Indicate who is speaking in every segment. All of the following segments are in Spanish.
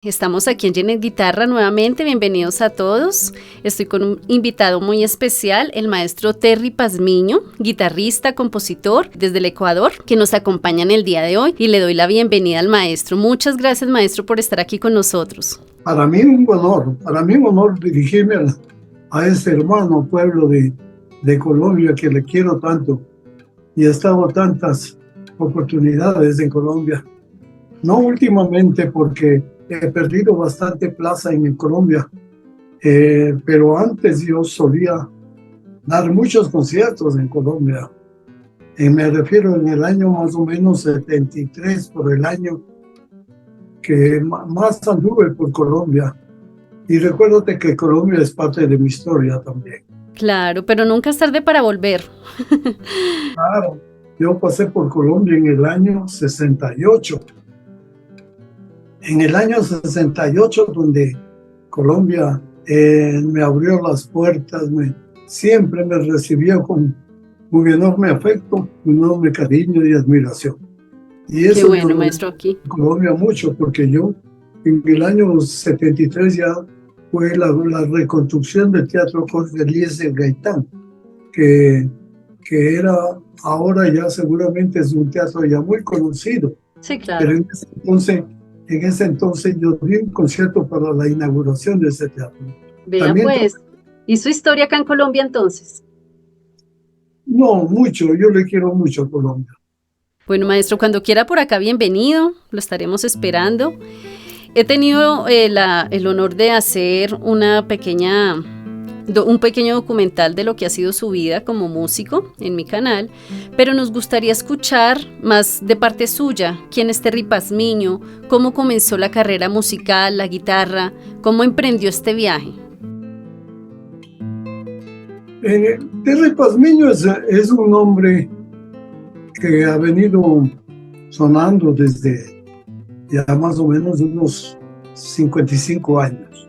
Speaker 1: Estamos aquí en Genet Guitarra nuevamente, bienvenidos a todos. Estoy con un invitado muy especial, el maestro Terry Pazmiño, guitarrista, compositor desde el Ecuador, que nos acompaña en el día de hoy y le doy la bienvenida al maestro. Muchas gracias, maestro, por estar aquí con nosotros.
Speaker 2: Para mí un honor dirigirme a este hermano pueblo de Colombia que le quiero tanto y he estado tantas oportunidades en Colombia. No últimamente porque he perdido bastante plaza en Colombia, pero antes yo solía dar muchos conciertos en Colombia. Me refiero en el año más o menos 73, por el año que más anduve por Colombia. Y recuérdate que Colombia es parte de mi historia también.
Speaker 1: Claro, pero nunca es tarde para volver.
Speaker 2: Claro, yo pasé por Colombia en el año 68. En el año 68, donde Colombia me abrió las puertas, siempre me recibió con un enorme afecto, un enorme cariño y admiración. Y
Speaker 1: Qué
Speaker 2: eso
Speaker 1: bueno,
Speaker 2: yo lo
Speaker 1: maestro, aquí.
Speaker 2: Colombia mucho, porque yo en el año 73 ya fue la reconstrucción del Teatro Jorge Eliezer Gaitán, que era, ahora ya seguramente es un teatro ya muy conocido.
Speaker 1: Sí,
Speaker 2: Pero
Speaker 1: claro.
Speaker 2: en ese entonces yo di un concierto para la inauguración de ese teatro.
Speaker 1: Vea
Speaker 2: También,
Speaker 1: pues, ¿y su historia acá en Colombia entonces?
Speaker 2: no mucho, yo le quiero mucho a Colombia.
Speaker 1: Bueno, maestro, cuando quiera por acá, bienvenido, lo estaremos esperando. He tenido el honor de hacer un pequeño documental de lo que ha sido su vida como músico en mi canal, pero nos gustaría escuchar más de parte suya. ¿Quién es Terry Pazmiño? ¿Cómo comenzó la carrera musical, la guitarra? ¿Cómo emprendió este viaje?
Speaker 2: Terry Pazmiño es un hombre que ha venido sonando desde ya más o menos unos 55 años,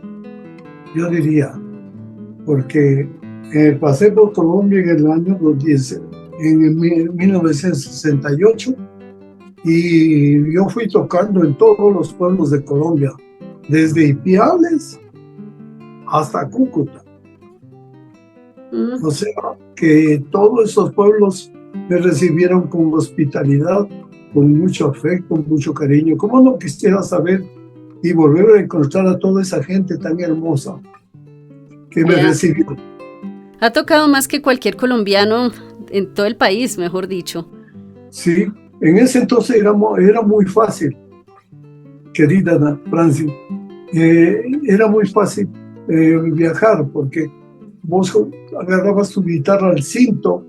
Speaker 2: yo diría, porque pasé por Colombia en el año 10, en 1968, y yo fui tocando en todos los pueblos de Colombia, desde Ipiales hasta Cúcuta. O sea, que todos esos pueblos me recibieron con hospitalidad, con mucho afecto, mucho cariño. ¿Cómo no quisiera saber y volver a encontrar a toda esa gente tan hermosa que me recibió?
Speaker 1: Ha tocado más que cualquier colombiano en todo el país, mejor dicho.
Speaker 2: Sí, en ese entonces era muy fácil, querida Francis, era muy fácil viajar, porque vos agarrabas tu guitarra al cinto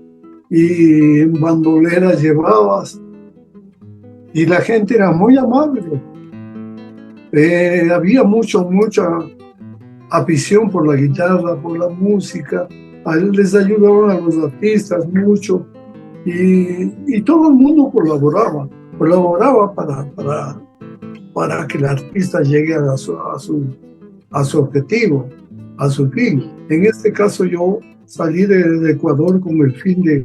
Speaker 2: y en bandolera llevabas, y la gente era muy amable. Había mucha afición por la guitarra, por la música. A él les ayudaban a los artistas mucho, y todo el mundo colaboraba para que el artista llegue a su objetivo, a su fin. En este caso yo salí de Ecuador con el fin de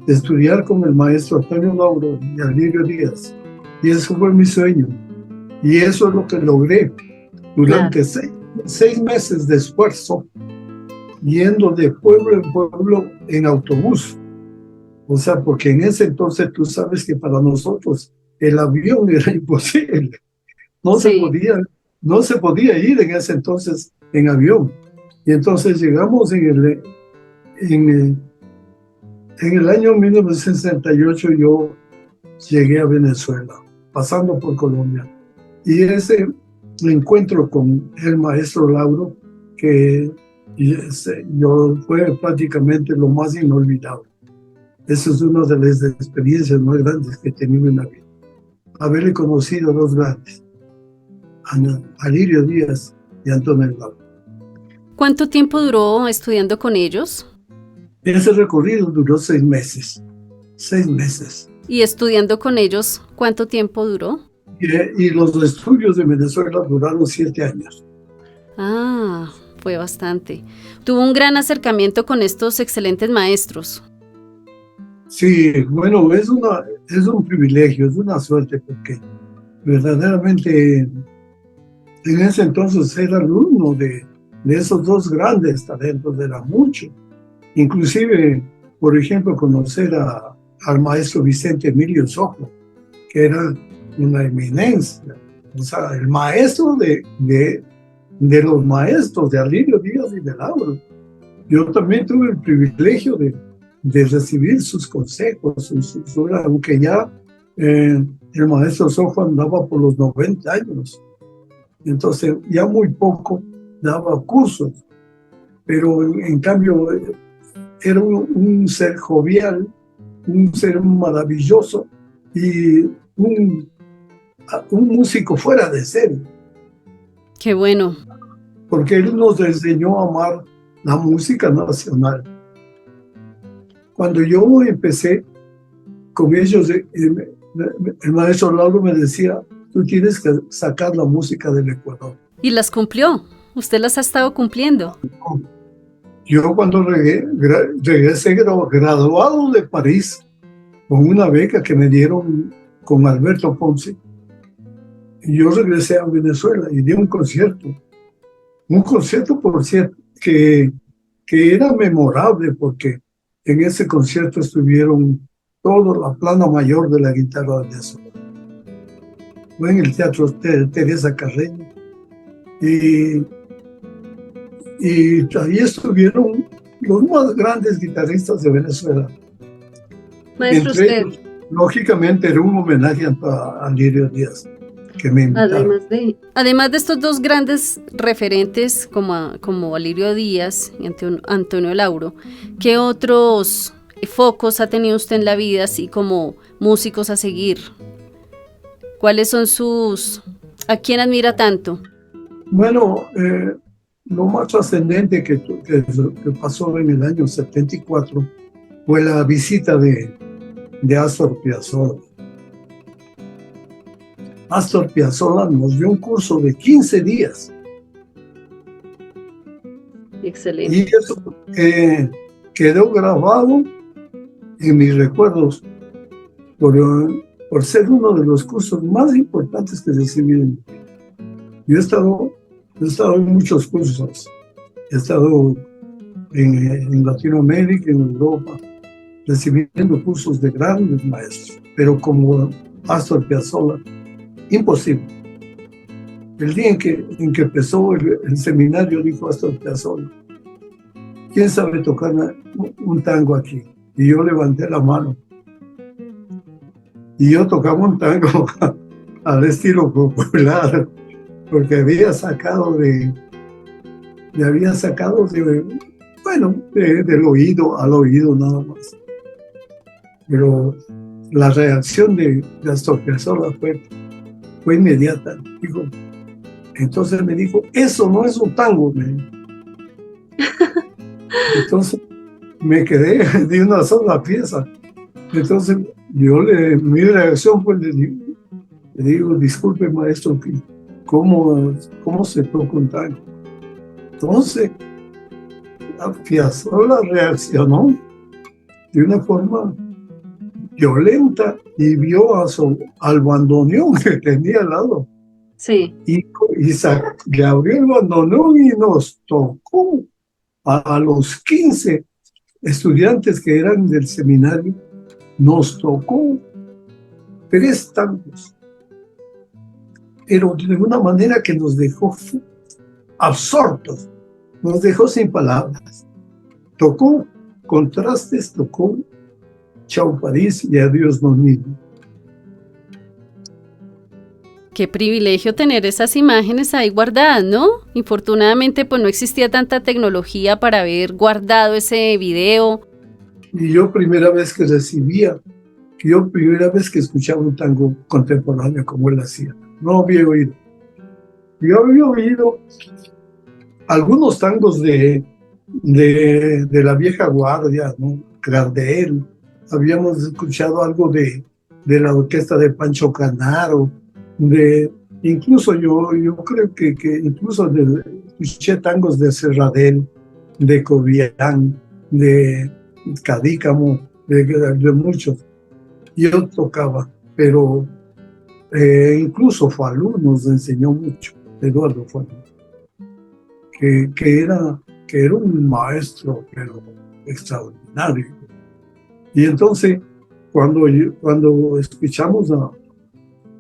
Speaker 2: estudiar con el maestro Antonio Lauro y Alirio Díaz, y eso fue mi sueño, y eso es lo que logré durante 6 meses de esfuerzo, yendo de pueblo en pueblo en autobús. O sea, porque en ese entonces tú sabes que para nosotros el avión era imposible. No se podía ir en ese entonces en avión. Y entonces llegamos en el año 1968, yo llegué a Venezuela, pasando por Colombia. Y ese encuentro con el maestro Lauro, que yo fue prácticamente lo más inolvidable. Esa es una de las experiencias más grandes que he tenido en la vida. Haberle conocido a dos grandes, Alirio Díaz y Antonio Lauro.
Speaker 1: ¿Cuánto tiempo duró estudiando con ellos?
Speaker 2: Ese recorrido duró 6 meses. 6 meses.
Speaker 1: ¿Y estudiando con ellos, cuánto tiempo duró?
Speaker 2: Y los estudios de Venezuela duraron 7 años.
Speaker 1: Ah, fue bastante. Tuvo un gran acercamiento con estos excelentes maestros.
Speaker 2: Sí, bueno, es un privilegio, es una suerte, porque verdaderamente En ese entonces era alumno de esos dos grandes talentos, era mucho. Inclusive, por ejemplo, conocer al maestro Vicente Emilio Sojo, que era una eminencia, o sea, el maestro de los maestros, de Alirio Díaz y de Lauro. Yo también tuve el privilegio de recibir sus consejos, aunque ya el maestro Sojo andaba por los 90 años, entonces ya muy poco daba cursos, pero en cambio era un ser jovial, un ser maravilloso y un músico fuera de serie.
Speaker 1: Qué bueno.
Speaker 2: Porque él nos enseñó a amar la música nacional. Cuando yo empecé con ellos, el maestro Lauro me decía, tú tienes que sacar la música del Ecuador.
Speaker 1: ¿Y las cumplió? ¿Usted las ha estado cumpliendo?
Speaker 2: Yo cuando regresé graduado de París, con una beca que me dieron con Alberto Ponce, y yo regresé a Venezuela y di un concierto, por cierto, que era memorable porque en ese concierto estuvieron toda la plana mayor de la guitarra venezolana. Fue en el Teatro Teresa Carreño y ahí estuvieron los más grandes guitarristas de Venezuela.
Speaker 1: Maestro,
Speaker 2: Entre ellos, lógicamente, era un homenaje a Alirio Díaz, que me invitaron.
Speaker 1: Además de estos dos grandes referentes como Alirio Díaz y Antonio Lauro, ¿qué otros focos ha tenido usted en la vida, así como músicos a seguir? ¿Cuáles son a quién admira tanto?
Speaker 2: Bueno, lo más trascendente que pasó en el año 74 fue la visita de Astor Piazzolla. Astor Piazzolla nos dio un curso de 15 días.
Speaker 1: Excelente.
Speaker 2: Y eso quedó grabado en mis recuerdos por ser uno de los cursos más importantes que recibí. Yo he estado en muchos cursos. He estado en Latinoamérica, en Europa, recibiendo cursos de grandes maestros, pero como Astor Piazzolla, imposible. El día en que empezó el seminario, dijo Astor Piazzolla, ¿quién sabe tocar un tango aquí? Y yo levanté la mano. Y yo tocaba un tango al estilo popular, porque había sacado del oído al oído nada más. Pero la reacción de Astor Piazzolla fue inmediata. Entonces me dijo, eso no es un tango. Entonces me quedé de una sola pieza. Entonces mi reacción fue, le digo, disculpe maestro, ¿cómo se toca un tango? Entonces Piazzolla reaccionó de una forma violenta y vio al bandoneón que tenía al lado.
Speaker 1: Sí.
Speaker 2: Y le abrió el bandoneón y nos tocó a los 15 estudiantes que eran del seminario, nos tocó 3 tangos, pero de una manera que nos dejó absortos, nos dejó sin palabras. Tocó Contrastes, tocó Chao París y Adiós Nonino.
Speaker 1: Qué privilegio tener esas imágenes ahí guardadas, ¿no? Infortunadamente, pues no existía tanta tecnología para haber guardado ese video.
Speaker 2: Y yo primera vez que escuchaba un tango contemporáneo como él hacía, no había oído. Yo había oído algunos tangos de la vieja guardia, ¿no? Gardel. Habíamos escuchado algo de la orquesta de Pancho Canaro, incluso yo creo que incluso escuché tangos de Serradell, de Cobian, de Cadícamo, de muchos. Yo tocaba, pero incluso Falú nos enseñó mucho. Eduardo Fuentes, que era un maestro, pero extraordinario. Y entonces, cuando escuchamos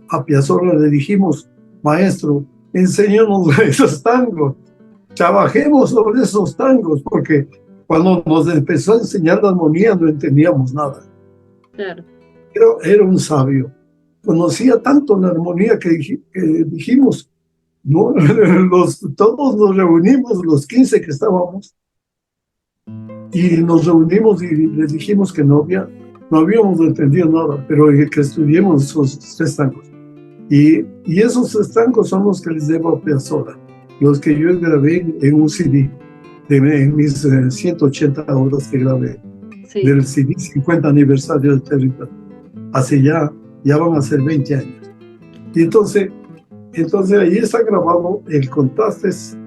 Speaker 2: a Piazzolla, le dijimos, maestro, enséñanos esos tangos, trabajemos sobre esos tangos, porque cuando nos empezó a enseñar la armonía no entendíamos nada.
Speaker 1: Claro.
Speaker 2: Era un sabio, conocía tanto la armonía que dijimos, no, todos nos reunimos, los 15 que estábamos, y nos reunimos y les dijimos que no habíamos entendido nada, pero que estudiemos esos 3 tangos. Y esos 3 tangos son los que les debo a Piazzolla, los que yo grabé en un CD, en mis 180 horas que grabé, sí, del CD 50 aniversario de Terry Paz. Hace ya van a ser 20 años. Y entonces ahí está grabado el Contrastes,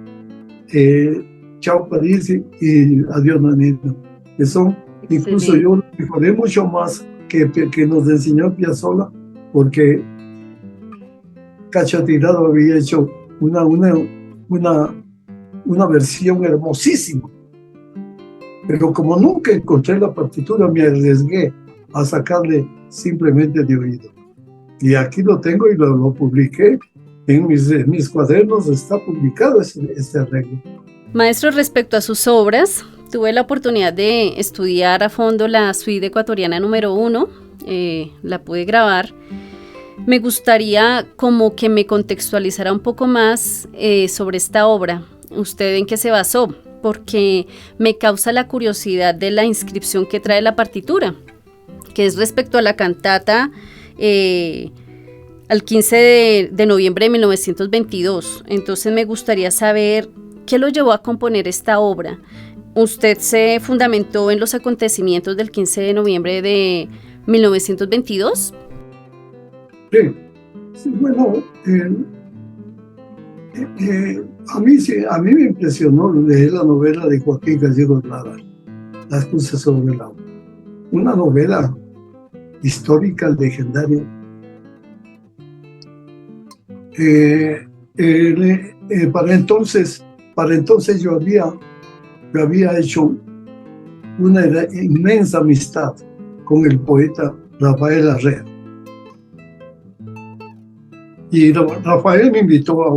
Speaker 2: Chao París y Adiós Nanino, que son, incluso yo lo mejoré mucho más que nos enseñó Piazzolla, porque Cacho Tirado había hecho una versión hermosísima, pero como nunca encontré la partitura, me arriesgué a sacarle simplemente de oído. Y aquí lo tengo y lo publiqué en mis cuadernos, está publicado este arreglo.
Speaker 1: Maestro, respecto a sus obras, tuve la oportunidad de estudiar a fondo la suite ecuatoriana número 1, la pude grabar. Me gustaría como que me contextualizara un poco más sobre esta obra. ¿Usted en qué se basó? Porque me causa la curiosidad de la inscripción que trae la partitura, que es respecto a la cantata al 15 de noviembre de 1922. Entonces me gustaría saber qué lo llevó a componer esta obra. ¿Usted se fundamentó en los acontecimientos del 15 de noviembre de 1922?
Speaker 2: Sí, bueno, a mí me impresionó leer la novela de Joaquín Gallegos Lara, Las cruces sobre el agua. Una novela histórica, legendaria. Para entonces yo había hecho una inmensa amistad con el poeta Rafael Arrea. Y Rafael me invitó a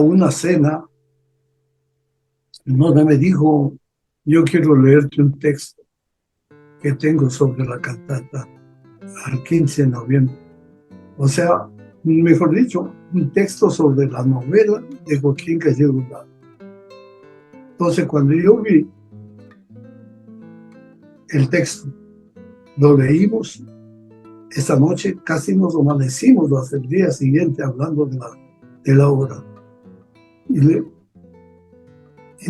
Speaker 2: una cena donde me dijo, yo quiero leerte un texto que tengo sobre la cantata al 15 de noviembre. O sea, mejor dicho, un texto sobre la novela de Joaquín Gallegos Lara. Entonces, cuando yo vi el texto, lo leímos. Esta noche casi nos amanecimos hasta el día siguiente hablando de la obra. Y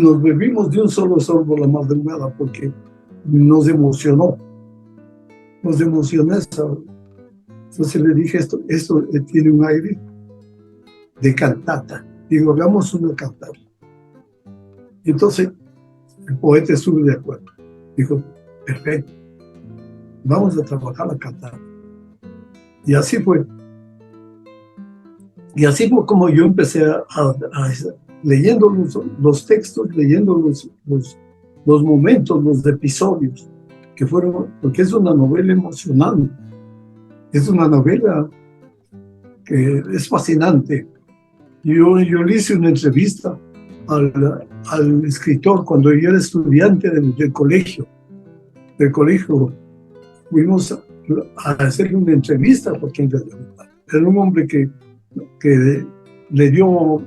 Speaker 2: nos bebimos de un solo sorbo la madrugada porque nos emocionó. Nos emocionó esa. Entonces le dije, esto tiene un aire de cantata. Digo, hagamos una cantata. Y entonces el poeta estuvo de acuerdo. Dijo, perfecto, vamos a trabajar la cantata. Y así fue. Y así fue como yo empecé leyendo los textos, leyendo los momentos, los episodios, que fueron, porque es una novela emocionante. Es una novela que es fascinante. Yo le hice una entrevista al escritor cuando yo era estudiante del colegio. Fuimos a hacerle una entrevista porque era un hombre que le dio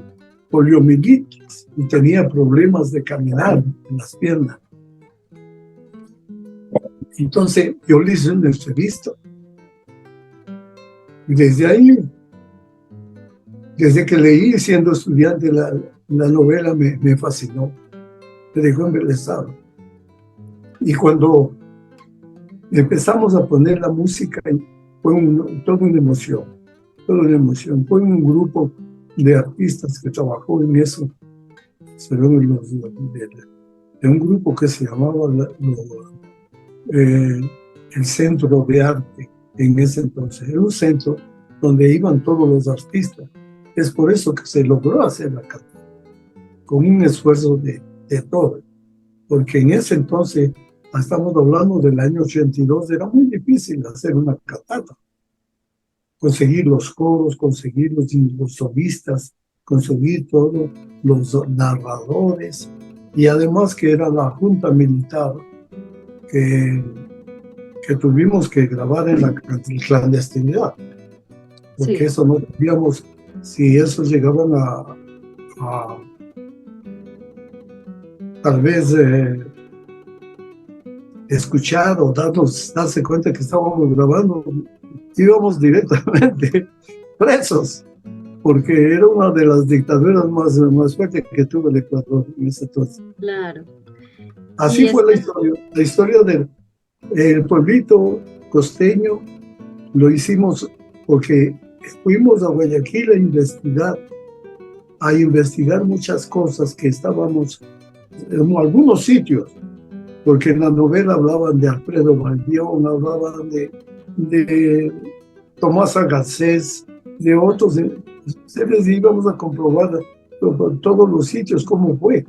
Speaker 2: poliomielitis y tenía problemas de caminar en las piernas. Entonces yo le hice una entrevista y desde ahí, desde que leí siendo estudiante la novela me fascinó, me dejó embelesado. Y cuando empezamos a poner la música, fue toda una emoción. Fue un grupo de artistas que trabajó en eso. De un grupo que se llamaba el Centro de Arte en ese entonces. Era un centro donde iban todos los artistas. Es por eso que se logró hacer la cantata, con un esfuerzo de todos, porque en ese entonces, estamos hablando del año 82, era muy difícil hacer una cantata, conseguir los coros, conseguir los solistas, conseguir todos los narradores, y además que era la junta militar que tuvimos que grabar en la clandestinidad, porque eso no sabíamos si esos llegaban a tal vez escuchar o darse cuenta que estábamos grabando, íbamos directamente presos, porque era una de las dictaduras más fuertes que tuvo el Ecuador en ese entonces.
Speaker 1: Claro.
Speaker 2: Así fue la historia del pueblito costeño. Lo hicimos porque fuimos a Guayaquil a investigar muchas cosas que estábamos en algunos sitios, porque en la novela hablaban de Alfredo Baldión, hablaban de Tomás Agassés, de otros. Ustedes íbamos a comprobar todos los sitios cómo fue.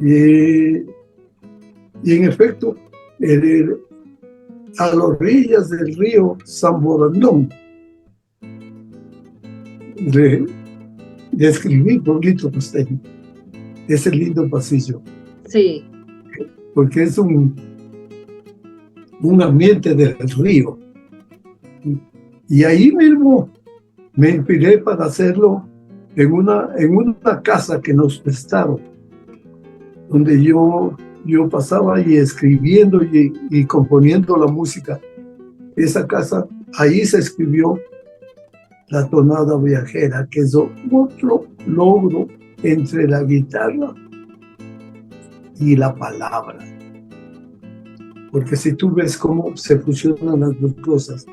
Speaker 2: Y en efecto, a las orillas del río San Borondón, describí pueblito costeño, ese lindo pasillo.
Speaker 1: Sí.
Speaker 2: Porque es un ambiente del río. Y ahí mismo me inspiré para hacerlo en una casa que nos prestaron, donde yo pasaba y escribiendo y componiendo la música. Esa casa, ahí se escribió la tonada viajera, que es otro logro entre la guitarra y la palabra. Porque si tú ves cómo se fusionan las dos cosas,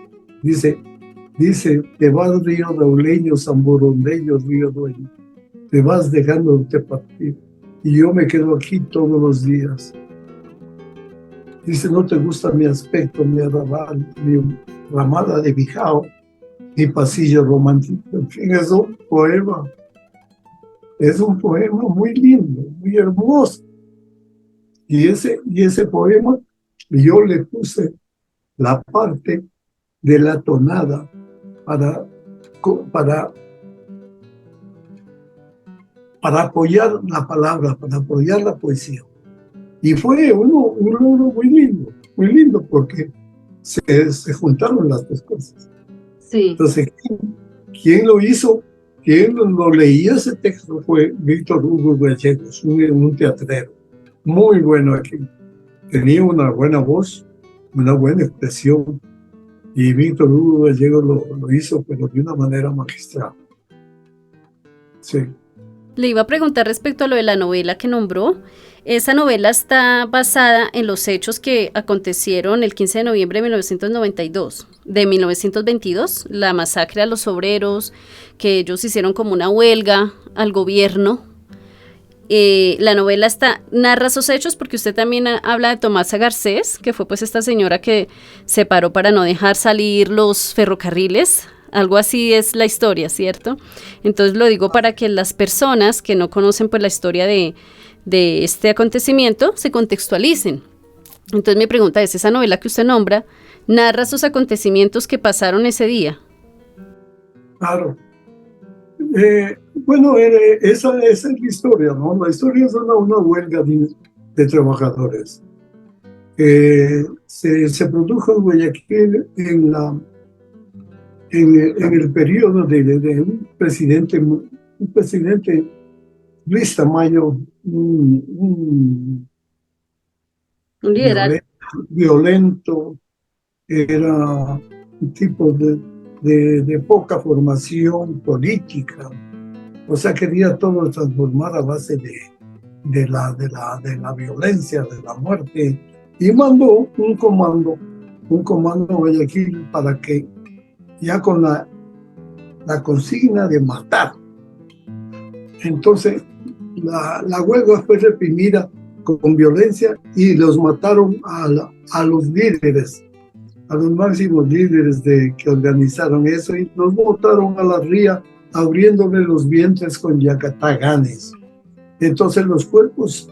Speaker 2: dice, te vas río dauleño, zamborondeño, río dueño, te vas dejándote partir, y yo me quedo aquí todos los días. Dice, no te gusta mi aspecto, mi arrabal, mi ramada de Bijao, mi pasillo romántico. En fin, es un poema. Es un poema muy lindo, muy hermoso. Y ese poema, yo le puse la parte de la tonada para apoyar la palabra, para apoyar la poesía. Y fue un logro muy lindo, porque se juntaron las dos cosas.
Speaker 1: Sí.
Speaker 2: Entonces, ¿quién lo hizo? Quien lo leía ese texto fue Víctor Hugo Gallegos, un teatrero muy bueno aquí. Tenía una buena voz, una buena expresión, y Víctor Hugo Gallegos lo hizo, pero de una manera magistral. Sí.
Speaker 1: Le iba a preguntar respecto a lo de la novela que nombró. Esa novela está basada en los hechos que acontecieron el 15 de noviembre de 1922, la masacre a los obreros, que ellos hicieron como una huelga al gobierno. La novela narra esos hechos porque usted también habla de Tomasa Garcés, que fue pues esta señora que se paró para no dejar salir los ferrocarriles. Algo así es la historia, ¿cierto? Entonces lo digo para que las personas que no conocen pues la historia de este acontecimiento se contextualicen. Entonces mi pregunta es, ¿esa novela que usted nombra narra esos acontecimientos que pasaron ese día?
Speaker 2: Claro. Bueno, esa es la historia, ¿no? La historia es una huelga de trabajadores. Se produjo en Guayaquil en el periodo de un presidente Luis Tamayo, un
Speaker 1: liberal
Speaker 2: violento, era un tipo de poca formación política, o sea, quería todo transformar a base de la violencia, de la muerte, y mandó un comando a Guayaquil para que, ya con la consigna de matar. Entonces, la huelga fue reprimida con violencia y los mataron a los líderes, a los máximos líderes que organizaron eso y los botaron a la ría abriéndole los vientres con yacataganes. Entonces los cuerpos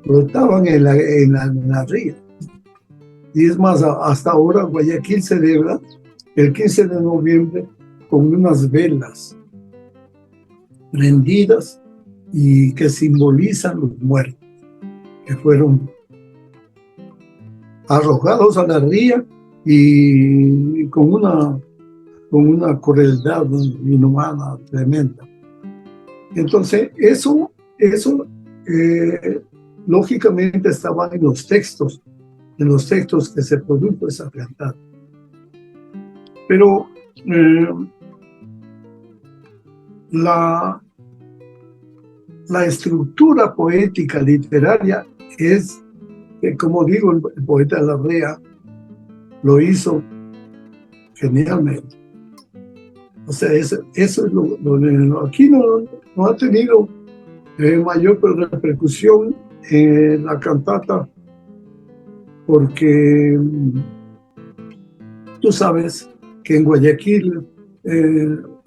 Speaker 2: flotaban en la ría. Y es más, hasta ahora Guayaquil celebra el 15 de noviembre con unas velas prendidas y que simbolizan los muertos que fueron arrojados a la ría y con una crueldad inhumana tremenda. Entonces, eso lógicamente estaba en los textos que se produjo esa cantata. Pero la estructura poética literaria es, como digo, el poeta Larrea lo hizo genialmente. O sea, eso es lo aquí no ha tenido mayor repercusión en la cantata porque tú sabes que en Guayaquil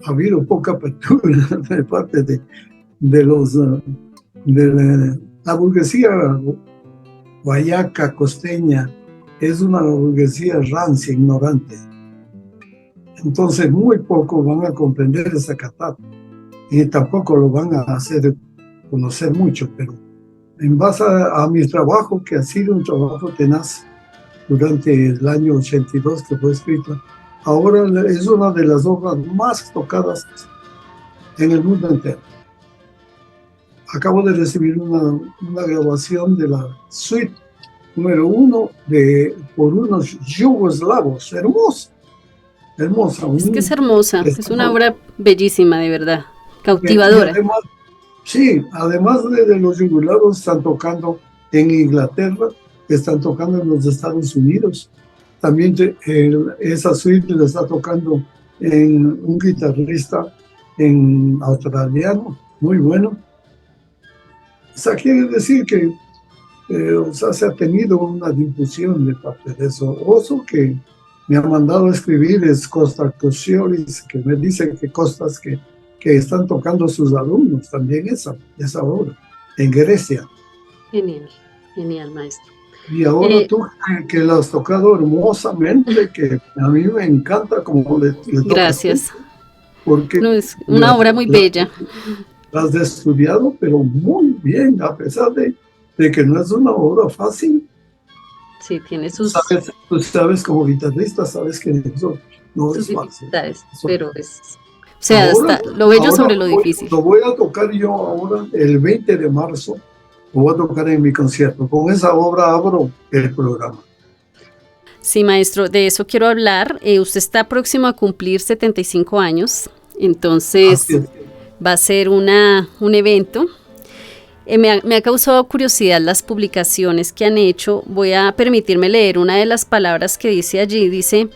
Speaker 2: ha habido poca apertura de parte de la burguesía guayaca costeña. Es una burguesía rancia, ignorante. Entonces muy pocos van a comprender esa cantata y tampoco lo van a hacer conocer mucho, pero en base a mi trabajo, que ha sido un trabajo tenaz durante el año 82 que fue escrita, ahora es una de las obras más tocadas en el mundo entero. Acabo de recibir una grabación de la suite número 1 por unos yugoslavos. Hermosa.
Speaker 1: Es que es hermosa, es una obra bellísima, de verdad, cautivadora.
Speaker 2: Además de los yugoslavos, están tocando en Inglaterra, están tocando en los Estados Unidos. También esa suite la está tocando un guitarrista australiano, muy bueno. O sea, quiere decir que se ha tenido una difusión de parte de eso. Oso que me ha mandado a escribir es Costa Cociolis, que me dicen que costas que están tocando sus alumnos también esa obra en Grecia.
Speaker 1: Genial, maestro.
Speaker 2: Y ahora tú que la has tocado hermosamente, que a mí me encanta como le
Speaker 1: gracias.
Speaker 2: Porque
Speaker 1: no, es una obra muy bella.
Speaker 2: La has estudiado, pero muy bien, a pesar de que no es una obra fácil.
Speaker 1: Sí, tiene sus...
Speaker 2: Tú sabes como guitarrista, sabes que eso no es fácil.
Speaker 1: Pero es... O sea, ahora, lo bello sobre lo difícil.
Speaker 2: Lo voy a tocar yo ahora, el 20 de marzo, lo voy a tocar en mi concierto. Con esa obra abro el programa.
Speaker 1: Sí, maestro, de eso quiero hablar. Usted está próximo a cumplir 75 años, entonces va a ser un evento. Me ha causado curiosidad las publicaciones que han hecho. Voy a permitirme leer una de las palabras que dice allí. Dice: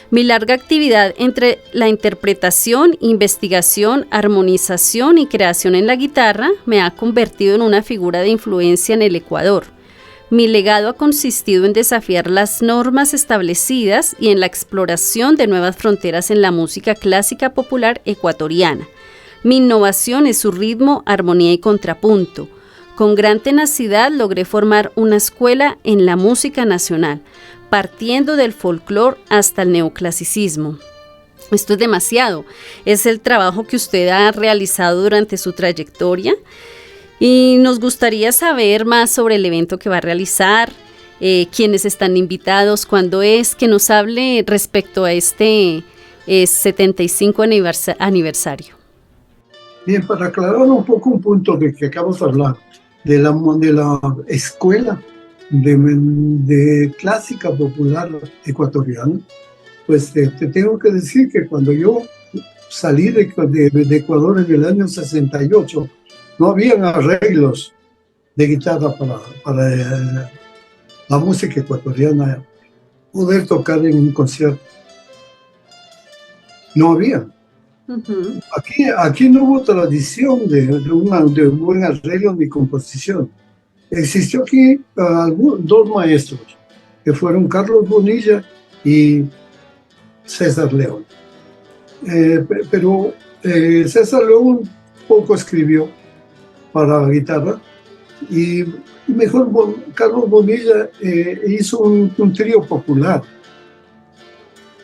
Speaker 1: mi larga actividad entre la interpretación, investigación, armonización y creación en la guitarra me ha convertido en una figura de influencia en el Ecuador. Mi legado ha consistido en desafiar las normas establecidas y en la exploración de nuevas fronteras en la música clásica popular ecuatoriana. Mi innovación es su ritmo, armonía y contrapunto. Con gran tenacidad logré formar una escuela en la música nacional, partiendo del folclore hasta el neoclasicismo. Esto es demasiado. Es el trabajo que usted ha realizado durante su trayectoria y nos gustaría saber más sobre el evento que va a realizar, quiénes están invitados, cuándo es, que nos hable respecto a este 75 aniversario.
Speaker 2: Bien, para aclarar un poco un punto de que acabamos de hablar, de la escuela de clásica popular ecuatoriana, pues te tengo que decir que cuando yo salí de Ecuador en el año 68, no habían arreglos de guitarra para la música ecuatoriana poder tocar en un concierto. No había. Uh-huh. Aquí no hubo tradición de un buen arreglo ni composición. Existió aquí dos maestros, que fueron Carlos Bonilla y César León. Pero César León poco escribió para la guitarra y mejor Carlos Bonilla hizo un trío popular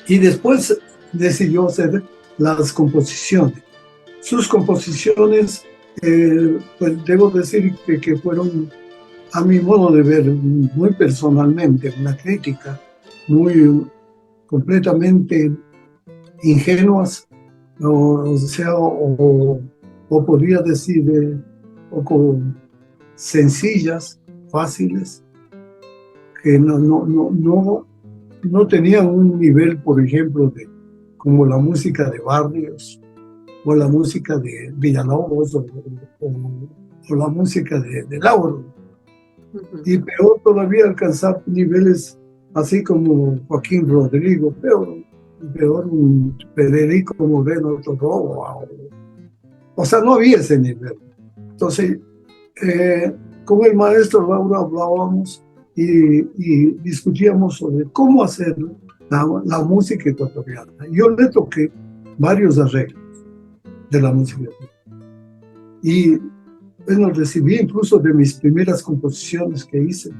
Speaker 2: y después decidió hacer las composiciones. Sus composiciones, pues debo decir que fueron, a mi modo de ver, muy personalmente, una crítica muy completamente ingenuas, o podría decir poco sencillas, fáciles, que no tenían un nivel, por ejemplo, como la música de Barrios, o la música de Villalobos, o la música de Lauro. Y peor todavía alcanzar niveles así como Joaquín Rodrigo, peor un Federico Moreno Torobo. O sea, no había ese nivel. Entonces, con el maestro Lauro hablábamos y discutíamos sobre cómo hacer la música ecuatoriana. Yo le toqué varios arreglos de la música y bueno, recibí incluso de mis primeras composiciones que hice,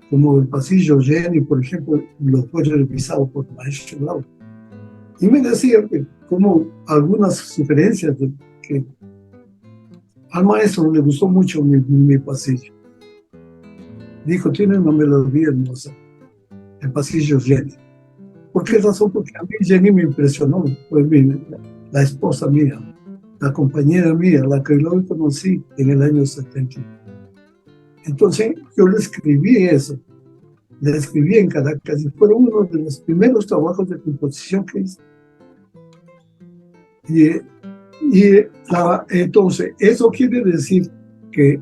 Speaker 2: como el Pasillo Jenny, por ejemplo, lo fue revisado por el maestro Lauro. Y me decía que como algunas sugerencias que al maestro le gustó mucho mi pasillo. Dijo, tiene una melodía hermosa, el Pasillo Jenny. ¿Por qué razón? Porque a mí Jenny me impresionó, pues la esposa mía, la compañera mía, la que yo conocí en el año 70. Entonces yo le escribí eso, le escribí en Caracas y fue uno de los primeros trabajos de composición que hice. Entonces, eso quiere decir que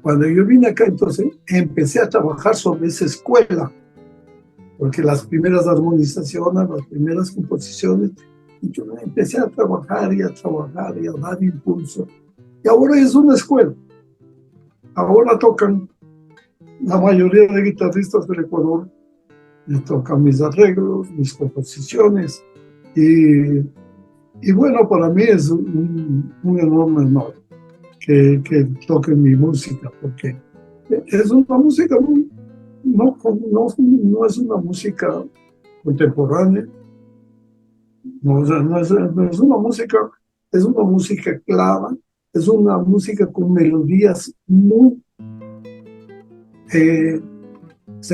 Speaker 2: cuando yo vine acá, entonces empecé a trabajar sobre esa escuela, porque las primeras armonizaciones, las primeras composiciones, yo empecé a trabajar y a dar impulso. Y ahora es una escuela. Ahora tocan la mayoría de guitarristas del Ecuador, les tocan mis arreglos, mis composiciones. Y bueno, para mí es un enorme honor que toquen mi música, porque es una música no es una música contemporánea, no es una música, es una música clara, es una música con melodías muy, se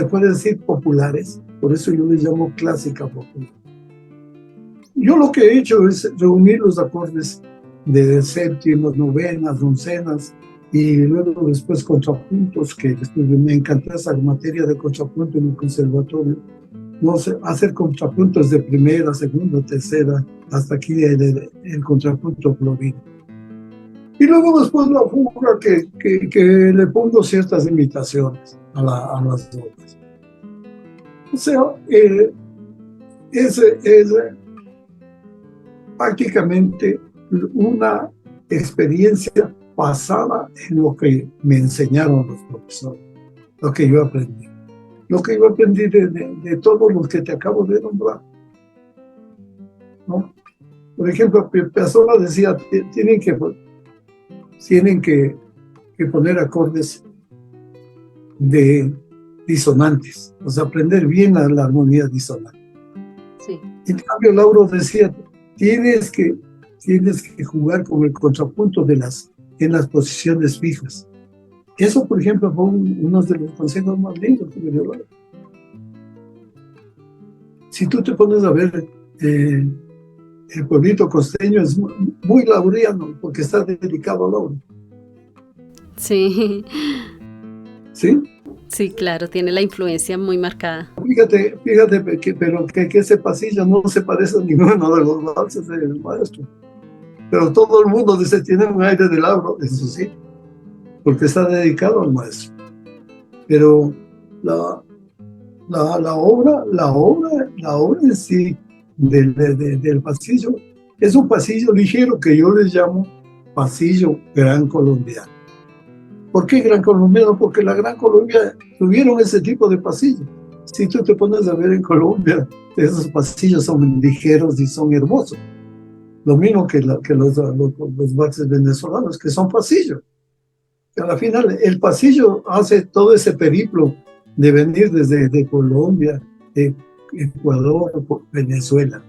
Speaker 2: puede decir, populares, por eso yo les llamo clásica popular. Yo lo que he hecho es reunir los acordes de séptimas, novenas, oncenas, y luego después contrapuntos, que después me encantó esa materia de contrapunto en el conservatorio. No sé, hacer contrapuntos de primera, segunda, tercera, hasta aquí el contrapunto florido. Y luego después la fuga que le pongo ciertas imitaciones a las obras. O sea, es prácticamente una experiencia basada en lo que me enseñaron los profesores, lo que yo aprendí. Lo que yo aprendí de todos los que te acabo de nombrar, ¿no? Por ejemplo, Piazzolla decía, tienen que poner acordes de disonantes, o sea, aprender bien la armonía disonante.
Speaker 1: Sí.
Speaker 2: En cambio, Lauro decía, tienes que jugar con el contrapunto en las posiciones fijas. Eso, por ejemplo, fue uno de los consejos más lindos que me dio Lauro. Si tú te pones a ver, el pueblito costeño es muy laureano, porque está dedicado a Lauro.
Speaker 1: Sí.
Speaker 2: ¿Sí?
Speaker 1: Sí, claro, tiene la influencia muy marcada.
Speaker 2: Fíjate que ese pasillo no se parece a ninguno de los valses del maestro. Pero todo el mundo dice, tiene un aire de Lauro, eso sí, porque está dedicado al maestro. Pero la obra en sí del pasillo es un pasillo ligero que yo les llamo pasillo Gran Colombiano. ¿Por qué Gran Colombiano? Porque la Gran Colombia tuvieron ese tipo de pasillo. Si tú te pones a ver en Colombia, esos pasillos son ligeros y son hermosos. Lo mismo que los valses venezolanos, que son pasillos. A la final, el pasillo hace todo ese periplo de venir desde de Colombia, de Ecuador, Venezuela.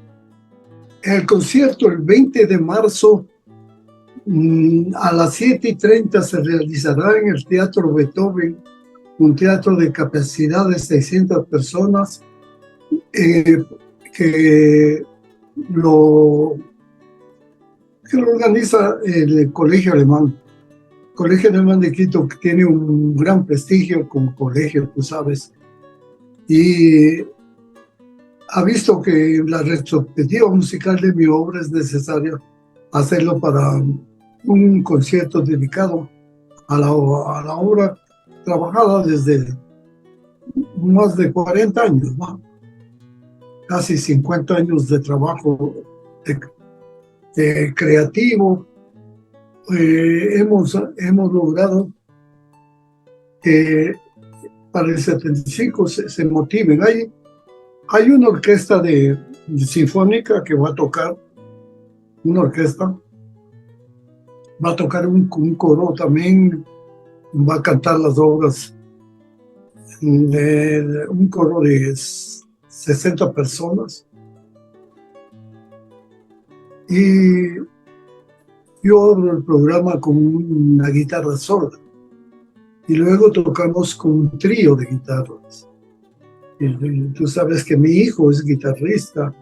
Speaker 2: El concierto el 20 de marzo a las 7:30 se realizará en el Teatro Beethoven, un teatro de capacidad de 600 personas que lo organiza el Colegio Alemán. El Colegio Alemán de Quito, que tiene un gran prestigio como colegio, tú sabes, y ha visto que la retrospectiva musical de mi obra es necesaria hacerlo para un concierto dedicado a la obra trabajada desde más de 40 años, ¿no? Casi 50 años de trabajo creativo. Hemos logrado que para el 75 se motiven. Hay una orquesta sinfónica que va a tocar, una orquesta, va a tocar un coro también, va a cantar las obras, un coro de 60 personas. Y yo abro el programa con una guitarra sola y luego tocamos con un trío de guitarras. Y tú sabes que mi hijo es guitarrista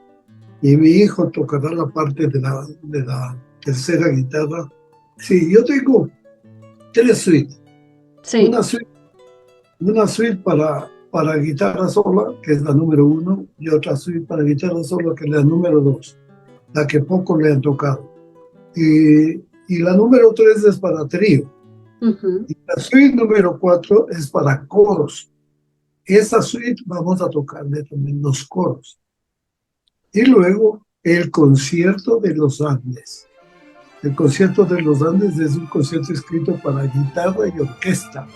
Speaker 2: y mi hijo tocará la parte de la tercera guitarra. Sí, yo tengo 3 suites.
Speaker 1: Sí.
Speaker 2: Una suite para guitarra sola, que es la número 1, y otra suite para guitarra sola, que es la número 2, la que poco le han tocado. Y la número 3 es para trío.
Speaker 1: Uh-huh.
Speaker 2: Y la suite número 4 es para coros. Esa suite vamos a tocarle también los coros. Y luego el concierto de los Andes. El concierto de los Andes es un concierto escrito para guitarra y orquesta.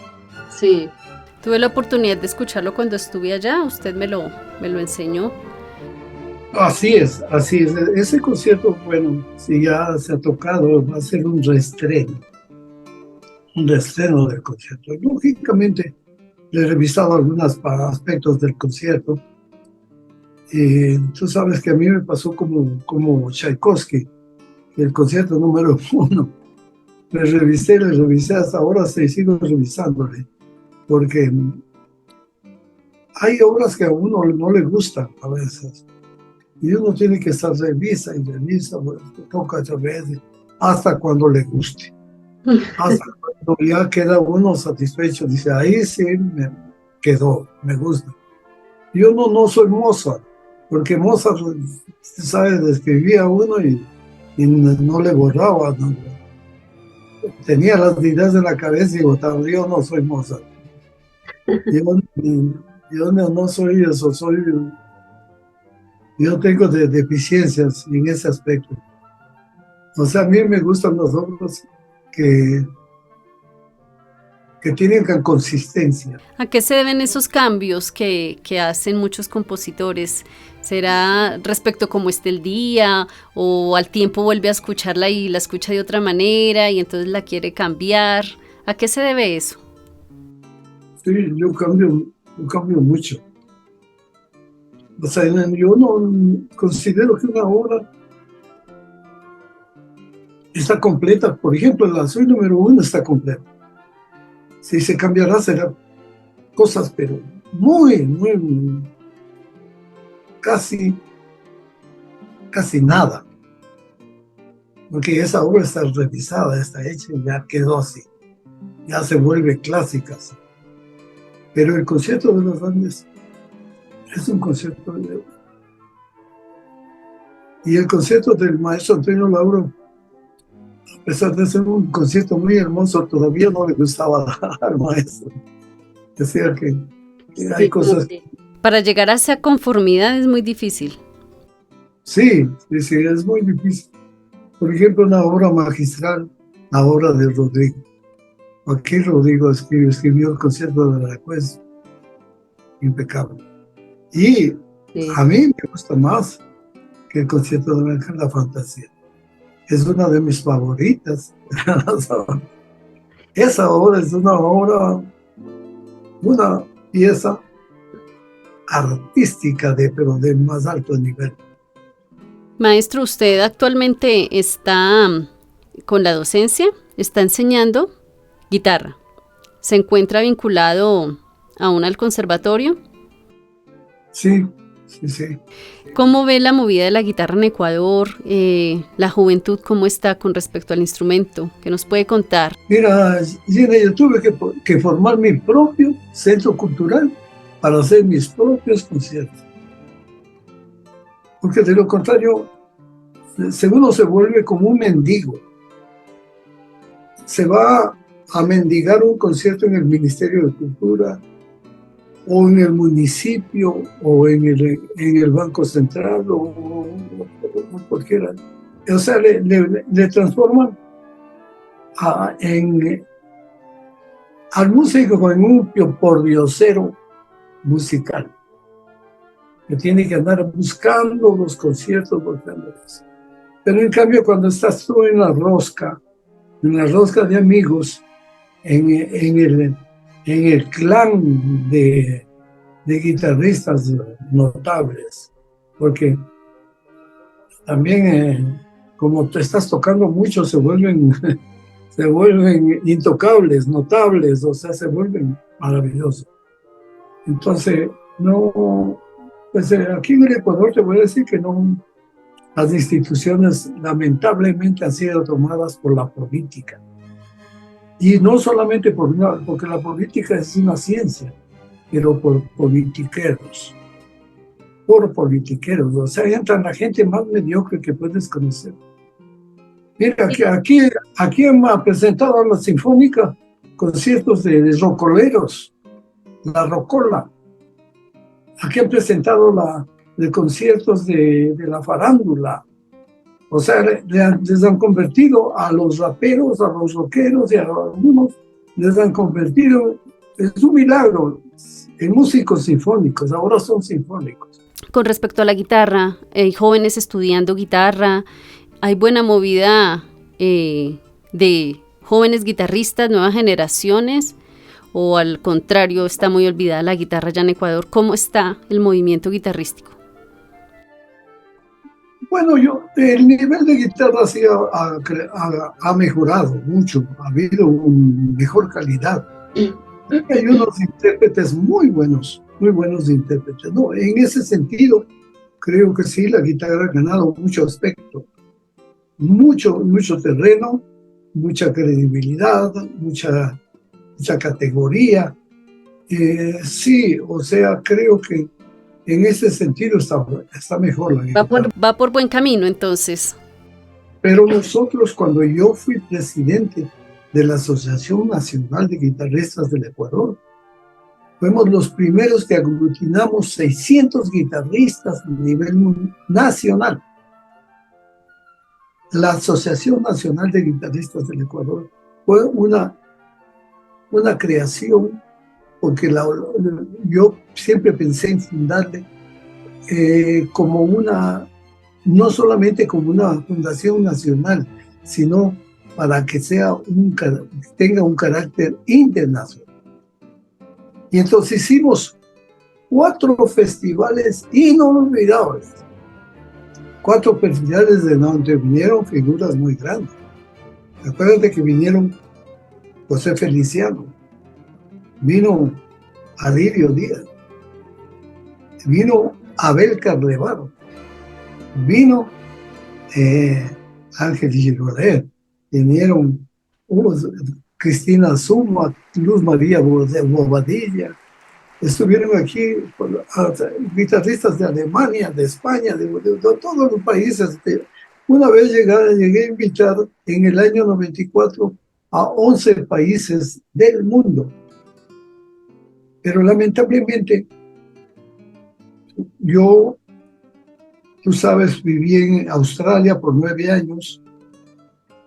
Speaker 1: Sí, tuve la oportunidad de escucharlo cuando estuve allá, usted me lo enseñó.
Speaker 2: Así es. Ese concierto, bueno, si ya se ha tocado, va a ser un reestreno del concierto. Lógicamente, le he revisado algunos aspectos del concierto. Y tú sabes que a mí me pasó como Tchaikovsky, el concierto número 1. Le revisé hasta ahora, sigo revisándole, porque hay obras que a uno no le gustan a veces. Y uno tiene que estar revisa, toca otra vez, hasta cuando le guste. Hasta cuando ya queda uno satisfecho, dice, ahí sí me quedó, me gusta. Yo no soy Mozart, porque Mozart, ¿sabes? Escribía uno y no le borraba, ¿no? Tenía las ideas en la cabeza y votaba. Yo no soy Mozart. Yo no soy eso, yo tengo deficiencias en ese aspecto. O sea, a mí me gustan las obras que tienen consistencia.
Speaker 1: ¿A qué se deben esos cambios que hacen muchos compositores? ¿Será respecto a cómo esté el día o al tiempo vuelve a escucharla y la escucha de otra manera y entonces la quiere cambiar? ¿A qué se debe eso?
Speaker 2: Sí, yo cambio mucho. O sea, yo no considero que una obra está completa. Por ejemplo, la suite número 1 está completa. Si se cambiará, será cosas, pero muy, casi nada. Porque esa obra está revisada, está hecha y ya quedó así. Ya se vuelve clásica. Así. Pero el concierto de los Andes es un concierto y el concierto del maestro Antonio Lauro, a pesar de ser un concierto muy hermoso, todavía no le gustaba al maestro. Decía que hay cosas...
Speaker 1: Para llegar a esa conformidad es muy difícil.
Speaker 2: Sí, es muy difícil. Por ejemplo, una obra magistral, la obra de Rodrigo. Aquí Rodrigo escribió el concierto de Aranjuez, impecable. Y
Speaker 1: Sí.
Speaker 2: a mí me gusta más que el concierto de la Fantasía. Es una de mis favoritas. Esa obra es una pieza artística, pero de más alto nivel.
Speaker 1: Maestro, ¿usted actualmente está con la docencia? ¿Está enseñando guitarra? ¿Se encuentra vinculado aún al conservatorio?
Speaker 2: Sí, sí, sí.
Speaker 1: ¿Cómo ve la movida de la guitarra en Ecuador? ¿La juventud cómo está con respecto al instrumento? ¿Qué nos puede contar?
Speaker 2: Mira, Gina, yo tuve que formar mi propio centro cultural para hacer mis propios conciertos. Porque de lo contrario, uno se vuelve como un mendigo. Se va a mendigar un concierto en el Ministerio de Cultura, o en el municipio, o en el Banco Central, o cualquiera. O sea, le transforman al músico en un pordiosero musical, que tiene que andar buscando los conciertos, buscándolos. Pero en cambio, cuando estás tú en la rosca de amigos, en el clan de guitarristas notables, porque también como tú estás tocando mucho, se vuelven intocables, notables, o sea, se vuelven maravillosos. Entonces, no, pues aquí en el Ecuador te voy a decir que no, las instituciones lamentablemente han sido tomadas por la política. Y no solamente porque la política es una ciencia, pero por politiqueros, o sea, entran la gente más mediocre que puedes conocer. Mira, que aquí han presentado a la Sinfónica conciertos de rocoleros, la rocola. Aquí han presentado de conciertos de la farándula. O sea, les han convertido a los raperos, a los rockeros y a algunos, les han convertido, es un milagro, en músicos sinfónicos, ahora son sinfónicos.
Speaker 1: Con respecto a la guitarra, hay jóvenes estudiando guitarra, hay buena movida de jóvenes guitarristas, nuevas generaciones, o al contrario, está muy olvidada la guitarra ya en Ecuador. ¿Cómo está el movimiento guitarrístico?
Speaker 2: Bueno, el nivel de guitarra sí ha mejorado mucho, ha habido una mejor calidad. Hay unos intérpretes muy buenos intérpretes, ¿no? En ese sentido, creo que sí, la guitarra ha ganado mucho aspecto, mucho terreno, mucha credibilidad, mucha categoría. Sí, o sea, creo que en ese sentido está mejor la guitarra.
Speaker 1: Va por buen camino, entonces.
Speaker 2: Pero nosotros, cuando yo fui presidente de la Asociación Nacional de Guitarristas del Ecuador, fuimos los primeros que aglutinamos 600 guitarristas a nivel nacional. La Asociación Nacional de Guitarristas del Ecuador fue una creación, porque yo siempre pensé en fundarle no solamente como una fundación nacional, sino para que tenga un carácter internacional. Y entonces hicimos 4 festivales inolvidables. 4 festivales de donde vinieron figuras muy grandes. Acuérdate que vinieron José Feliciano, vino Alirio Díaz, vino Abel Carlevaro, vino Ángel Giroler, vinieron Cristina Zuma, Luz María Bobadilla, estuvieron aquí guitarristas de Alemania, de España, de todos los países. Una vez llegué a invitar en el año 94 a 11 países del mundo. Pero lamentablemente, tú sabes, viví en Australia por 9 años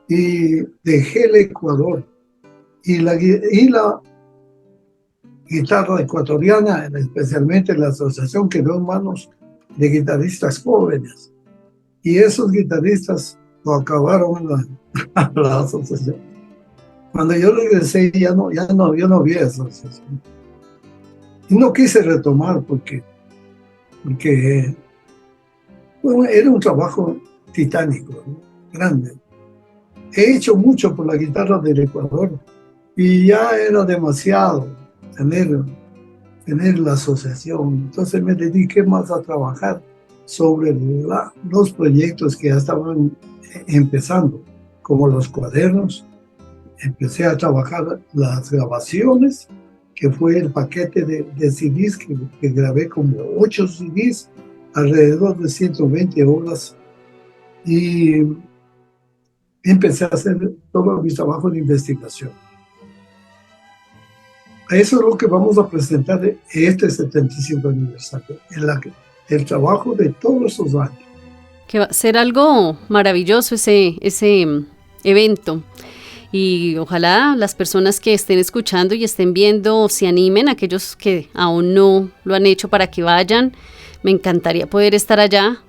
Speaker 2: y dejé el Ecuador. Y guitarra ecuatoriana, especialmente la asociación quedó en manos de guitarristas jóvenes. Y esos guitarristas lo acabaron la asociación. Cuando yo regresé, yo no vi esa asociación. Y no quise retomar porque bueno, era un trabajo titánico, ¿no? Grande. He hecho mucho por la guitarra del Ecuador y ya era demasiado tener la asociación. Entonces me dediqué más a trabajar sobre los proyectos que ya estaban empezando, como los cuadernos. Empecé a trabajar las grabaciones, que fue el paquete de CDs que grabé como 8 CDs, alrededor de 120 horas. Y empecé a hacer todo mi trabajo de investigación. Eso es lo que vamos a presentar en este 75 aniversario, el trabajo de todos esos años.
Speaker 1: Que va a ser algo maravilloso ese evento. Y ojalá las personas que estén escuchando y estén viendo se animen, aquellos que aún no lo han hecho, para que vayan. Me encantaría poder estar allá.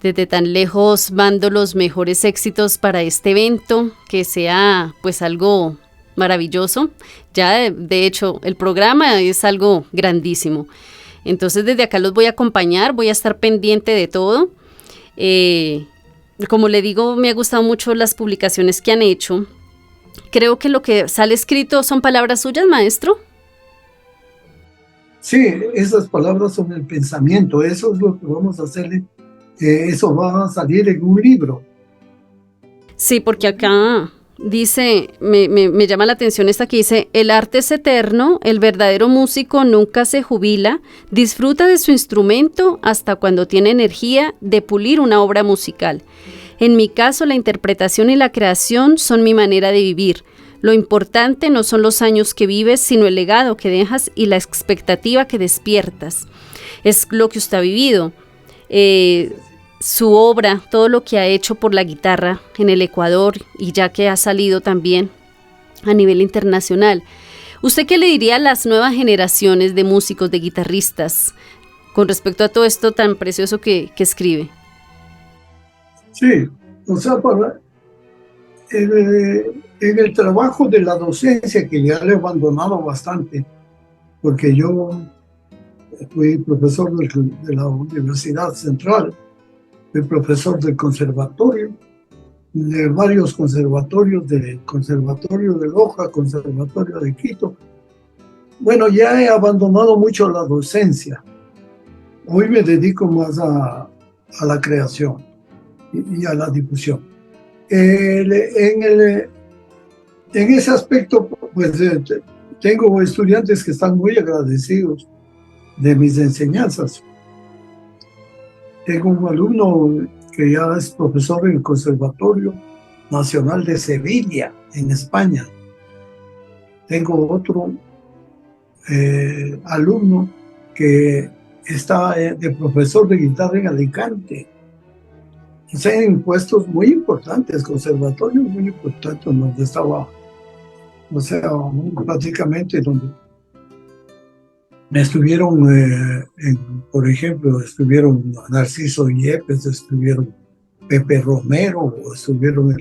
Speaker 1: Desde tan lejos mando los mejores éxitos para este evento, que sea pues algo maravilloso. Ya de hecho el programa es algo grandísimo. Entonces desde acá los voy a acompañar, voy a estar pendiente de todo. Como le digo, me ha gustado mucho las publicaciones que han hecho. Creo que lo que sale escrito son palabras suyas, maestro.
Speaker 2: Sí, esas palabras son el pensamiento, eso es lo que vamos a hacerle. Eso va a salir en un libro.
Speaker 1: Sí, porque acá dice, me llama la atención esta que dice: el arte es eterno, el verdadero músico nunca se jubila, disfruta de su instrumento hasta cuando tiene energía de pulir una obra musical. En mi caso, la interpretación y la creación son mi manera de vivir. Lo importante no son los años que vives, sino el legado que dejas y la expectativa que despiertas. Es lo que usted ha vivido. Su obra, todo lo que ha hecho por la guitarra en el Ecuador y ya que ha salido también a nivel internacional. ¿Usted qué le diría a las nuevas generaciones de músicos, de guitarristas, con respecto a todo esto tan precioso que escribe?
Speaker 2: Sí, o sea, en el trabajo de la docencia, que ya le he abandonado bastante, porque yo fui profesor de la Universidad Central, fui profesor del conservatorio, de varios conservatorios, del Conservatorio de Loja, Conservatorio de Quito. Bueno, ya he abandonado mucho la docencia. Hoy me dedico más a la creación y a la difusión. En ese aspecto, pues tengo estudiantes que están muy agradecidos de mis enseñanzas. Tengo un alumno que ya es profesor en el Conservatorio Nacional de Sevilla, en España. Tengo otro alumno que está de profesor de guitarra en Alicante. O sea, en puestos muy importantes, conservatorios muy importantes, donde estaba, o sea, prácticamente donde estuvieron, por ejemplo, estuvieron Narciso Yepes, estuvieron Pepe Romero, estuvieron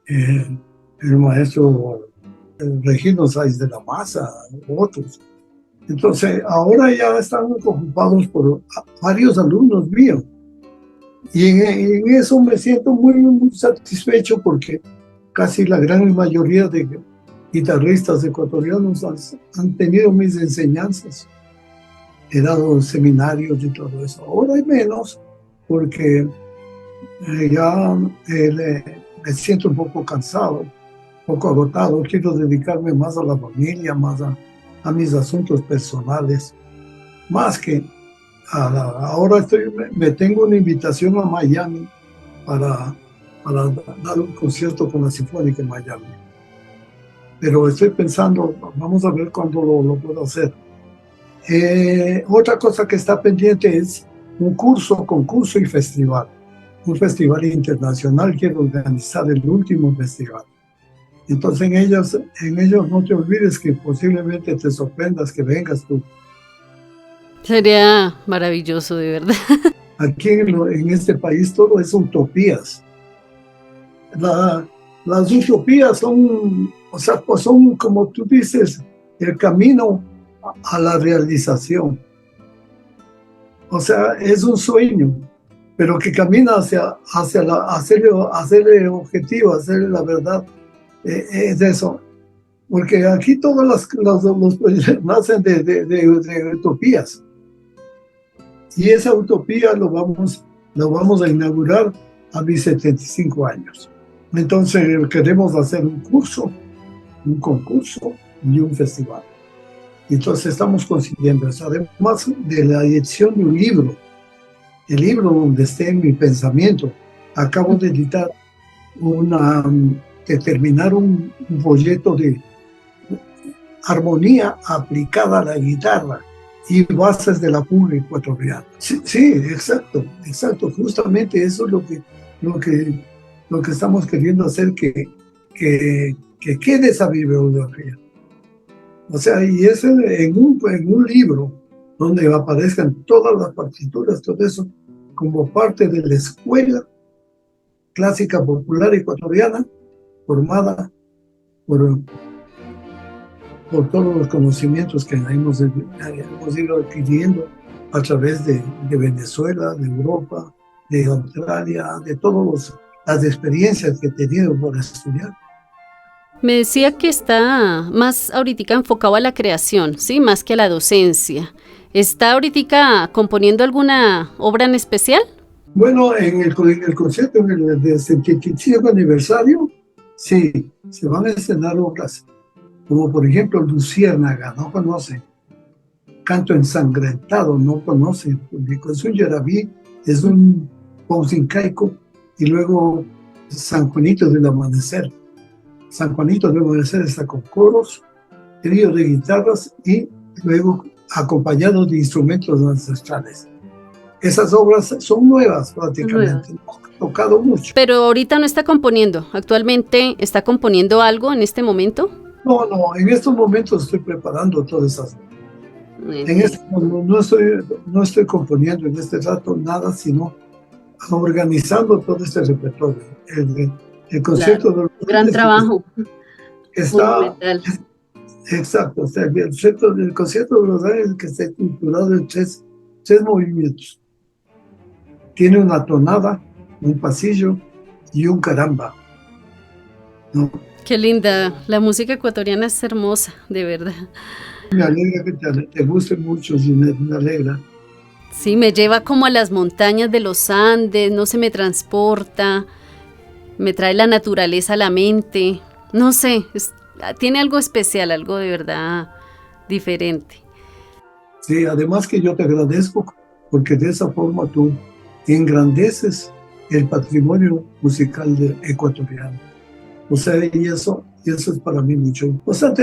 Speaker 2: el maestro Regino Sáiz de la Maza, otros. Entonces, ahora ya están ocupados por varios alumnos míos. Y en eso me siento muy satisfecho, porque casi la gran mayoría de guitarristas ecuatorianos han tenido mis enseñanzas. He dado seminarios y todo eso. Ahora hay menos, porque ya me siento un poco cansado, un poco agotado. Quiero dedicarme más a la familia, más a mis asuntos personales, más que ahora me tengo una invitación a Miami para dar un concierto con la Sinfónica en Miami. Pero estoy pensando, vamos a ver cuándo lo puedo hacer. Otra cosa que está pendiente es un concurso y festival. Un festival internacional, quiero organizar el último festival. Entonces en ellos no te olvides que posiblemente te sorprendas que vengas tú.
Speaker 1: Sería maravilloso, de verdad.
Speaker 2: Aquí en este país todo es utopías. Las utopías son, o sea, pues son, como tú dices, el camino a la realización. O sea, es un sueño, pero que camina hacerle objetivo, hacerle la verdad. Es eso. Porque aquí todos los proyectos nacen de utopías. Y esa utopía lo vamos a inaugurar a mis 75 años. Entonces queremos hacer un curso, un concurso y un festival. Entonces estamos consiguiendo eso. Además de la edición de un libro, el libro donde esté mi pensamiento. Acabo de editar terminar un folleto de armonía aplicada a la guitarra y bases de la fuga ecuatoriana. Sí, exacto. Justamente eso es lo que estamos queriendo hacer, que quede esa bibliografía. O sea, y eso en un libro donde aparezcan todas las partituras, todo eso, como parte de la escuela clásica popular ecuatoriana, formada por todos los conocimientos que hemos ido adquiriendo a través de Venezuela, de Europa, de Australia, de todas las experiencias que he tenido por estudiar.
Speaker 1: Me decía que está más ahorita enfocado a la creación, ¿sí? Más que a la docencia. ¿Está ahorita componiendo alguna obra en especial?
Speaker 2: Bueno, en el concierto del 75 aniversario, sí, se van a estrenar obras, como por ejemplo Luciérnaga, ¿no conocen? Canto ensangrentado, no conocen, es un yarabí, es un pausincaico, y luego San Juanito del Amanecer. San Juanito del Amanecer está con coros, trío de guitarras y luego acompañados de instrumentos ancestrales. Esas obras son nuevas prácticamente, no han tocado mucho.
Speaker 1: Pero ahorita no está componiendo, actualmente está componiendo algo en este momento.
Speaker 2: No, en estos momentos estoy preparando todas esas. No estoy componiendo en este rato nada, sino organizando todo este repertorio. El concierto de los
Speaker 1: gran trabajo.
Speaker 2: Está exacto, o sea, el concierto de los Ángeles, que está estructurado en tres movimientos. Tiene una tonada, un pasillo y un caramba, ¿no?
Speaker 1: Qué linda, la música ecuatoriana es hermosa, de verdad.
Speaker 2: Me alegra que te guste mucho, Ginette, me alegra.
Speaker 1: Sí, me lleva como a las montañas de los Andes, no se me transporta, me trae la naturaleza a la mente, no sé, tiene algo especial, algo de verdad diferente.
Speaker 2: Sí, además que yo te agradezco porque de esa forma tú engrandeces el patrimonio musical ecuatoriano. O sea, y eso es para mí mucho. O sea,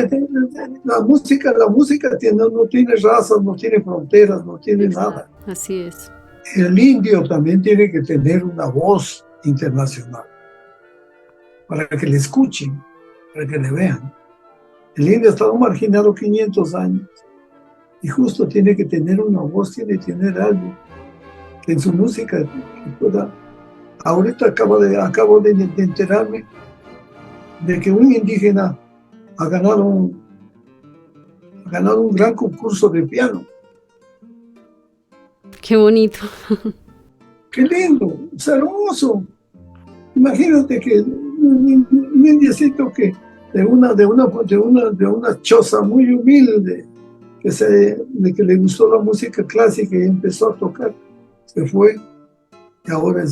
Speaker 2: la música no tiene razas, no tiene fronteras, no tiene nada.
Speaker 1: Así es.
Speaker 2: El indio también tiene que tener una voz internacional para que le escuchen, para que le vean. El indio ha estado marginado 500 años y justo tiene que tener una voz, tiene que tener algo que en su música pueda. Ahorita acabo de enterarme de que un indígena ha ganado un gran concurso de piano.
Speaker 1: Qué bonito.
Speaker 2: Qué lindo, es hermoso. Imagínate que un indiecito que de una choza muy humilde, de que le gustó la música clásica y empezó a tocar, se fue y ahora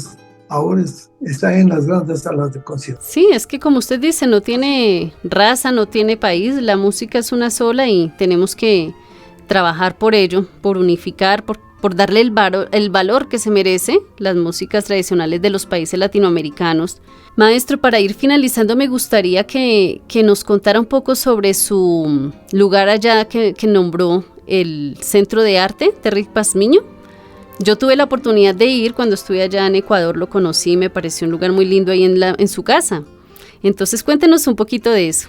Speaker 2: está en las grandes salas de conciertos.
Speaker 1: Sí, es que como usted dice, no tiene raza, no tiene país, la música es una sola y tenemos que trabajar por ello, por unificar, por darle el valor que se merece las músicas tradicionales de los países latinoamericanos. Maestro, para ir finalizando, me gustaría que nos contara un poco sobre su lugar allá que nombró el Centro de Arte Terry Pazmiño. Yo tuve la oportunidad de ir cuando estuve allá en Ecuador, lo conocí, me pareció un lugar muy lindo ahí en su casa. Entonces cuéntenos un poquito de eso.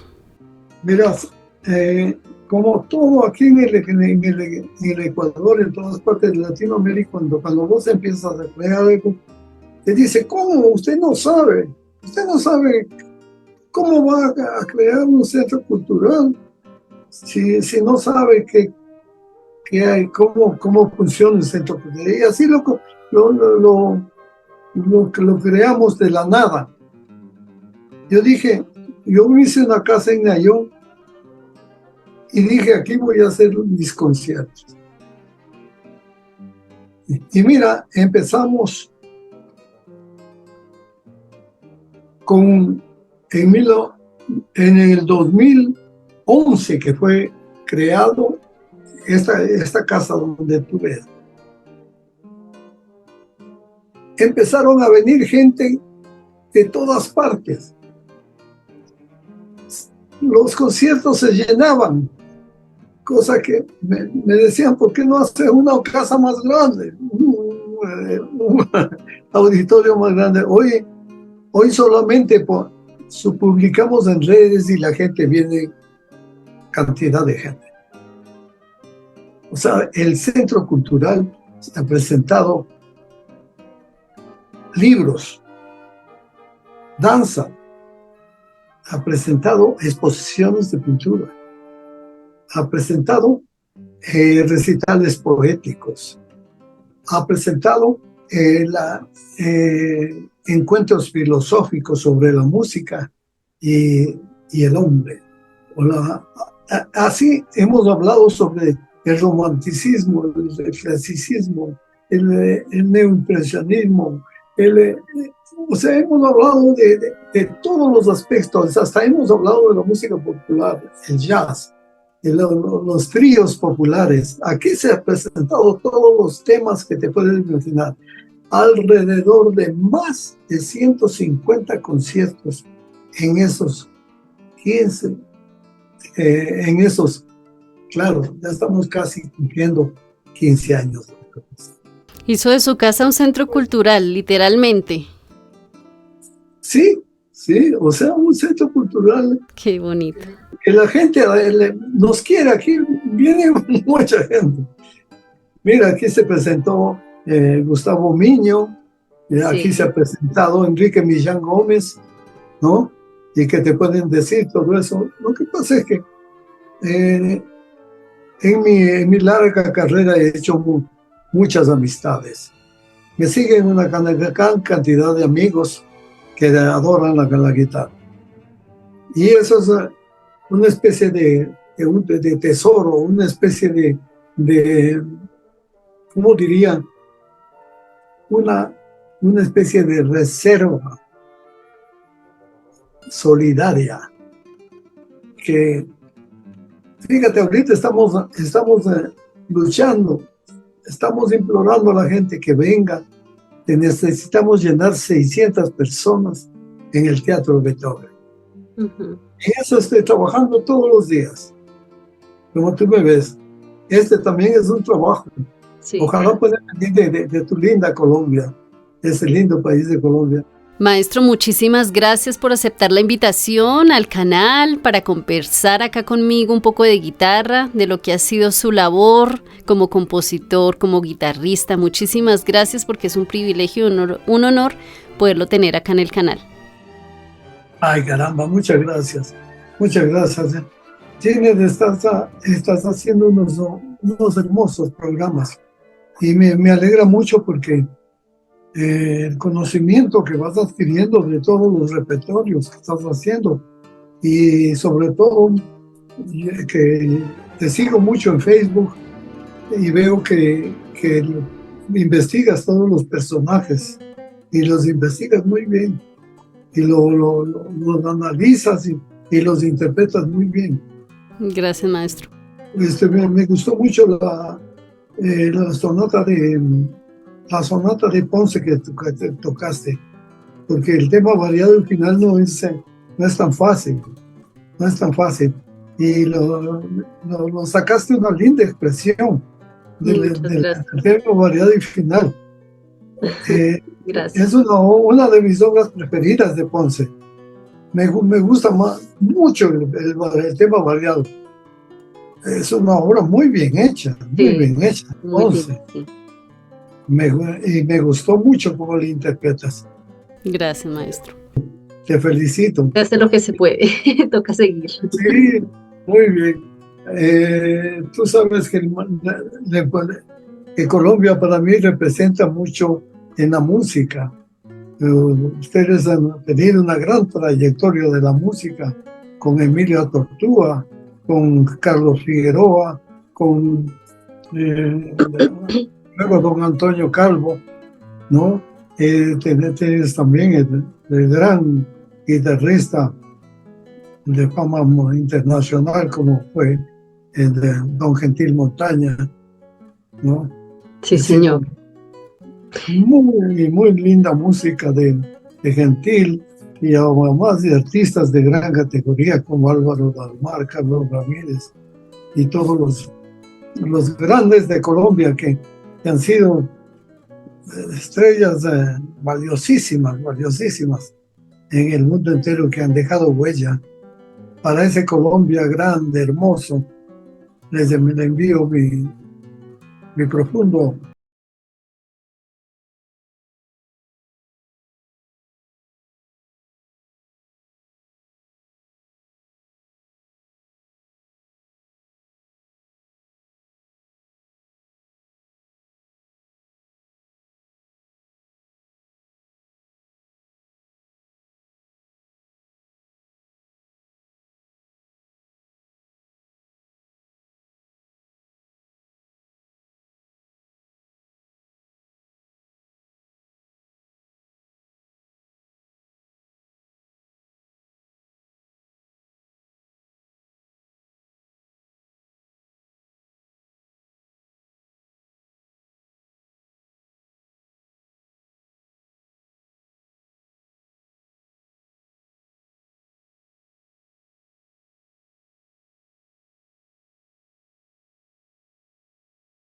Speaker 2: Mira, como todo aquí en el Ecuador, en todas partes de Latinoamérica, cuando vos empiezas a crear algo, te dice, ¿cómo? Usted no sabe cómo va a crear un centro cultural si no sabe qué hay, cómo funciona el centro cultural. Y así lo creamos de la nada. Yo hice una casa en Nayón y dije, aquí voy a hacer mis conciertos. Y mira, empezamos en el 2011 que fue creado esta casa donde tú ves. Empezaron a venir gente de todas partes. Los conciertos se llenaban, cosa que me decían, ¿por qué no haces una casa más grande? Un auditorio más grande. Hoy solamente publicamos en redes y la gente viene, cantidad de gente. O sea, el Centro Cultural ha presentado libros, danza, ha presentado exposiciones de pintura, ha presentado recitales poéticos, ha presentado encuentros filosóficos sobre la música y el hombre. Así hemos hablado sobre el romanticismo, el clasicismo, el neoimpresionismo. O sea, hemos hablado de todos los aspectos, hasta hemos hablado de la música popular, el jazz, los tríos populares. Aquí se han presentado todos los temas que te puedes imaginar. Alrededor de más de 150 conciertos en esos 15, claro, ya estamos casi cumpliendo 15 años.
Speaker 1: Hizo de su casa un centro cultural, literalmente.
Speaker 2: Sí, o sea, un centro cultural.
Speaker 1: Qué bonito.
Speaker 2: Que la gente nos quiere, aquí viene mucha gente. Mira, aquí se presentó Gustavo Miño, aquí se ha presentado Enrique Millán Gómez, ¿no? Y que te pueden decir todo eso. Lo que pasa es que en mi larga carrera he hecho muchas amistades. Me siguen una gran cantidad de amigos que adoran la guitarra. Y eso es una especie de tesoro, una especie de ¿cómo diría? Una especie de reserva solidaria que, fíjate, ahorita estamos luchando, estamos implorando a la gente que venga, que necesitamos llenar 600 personas en el Teatro Beethoven. Uh-huh. Y eso estoy trabajando todos los días. Como tú me ves, también es un trabajo. Sí, ojalá pueda venir de tu linda Colombia, ese lindo país de Colombia.
Speaker 1: Maestro, muchísimas gracias por aceptar la invitación al canal para conversar acá conmigo un poco de guitarra, de lo que ha sido su labor como compositor, como guitarrista. Muchísimas gracias porque es un privilegio, un honor poderlo tener acá en el canal.
Speaker 2: Ay, caramba, muchas gracias. Muchas gracias. Tienes, estás haciendo unos hermosos programas y me alegra mucho porque el conocimiento que vas adquiriendo de todos los repertorios que estás haciendo y sobre todo que te sigo mucho en Facebook y veo que investigas todos los personajes y los investigas muy bien y los analizas y los interpretas muy bien.
Speaker 1: Gracias, maestro.
Speaker 2: Me gustó mucho la sonata de Ponce que tocaste, porque el tema variado al final no es tan fácil, y lo sacaste una linda expresión del tema variado y final.
Speaker 1: Gracias.
Speaker 2: Es una de mis obras preferidas de Ponce, Me gusta mucho el tema variado. Es una obra muy bien hecha, muy
Speaker 1: Sí,
Speaker 2: bien hecha.
Speaker 1: muy
Speaker 2: Entonces,
Speaker 1: bien, sí.
Speaker 2: me gustó mucho cómo la interpretas.
Speaker 1: Gracias, maestro.
Speaker 2: Te felicito.
Speaker 1: Hace lo que se puede, toca seguir.
Speaker 2: Sí, muy bien. Tú sabes que, que Colombia para mí representa mucho en la música. Ustedes han tenido una gran trayectoria de la música con Emilia Tortúa, con Carlos Figueroa, con luego don Antonio Calvo, ¿no? Tienes también el gran guitarrista de fama internacional como fue el de don Gentil Montaña, ¿no?
Speaker 1: Sí,
Speaker 2: Es decir,
Speaker 1: señor.
Speaker 2: muy linda música de Gentil y además de artistas de gran categoría como Álvaro Dalmar, Carlos Ramírez y todos los grandes de Colombia que han sido estrellas valiosísimas, valiosísimas en el mundo entero, que han dejado huella. Para ese Colombia grande, hermoso, les envío mi profundo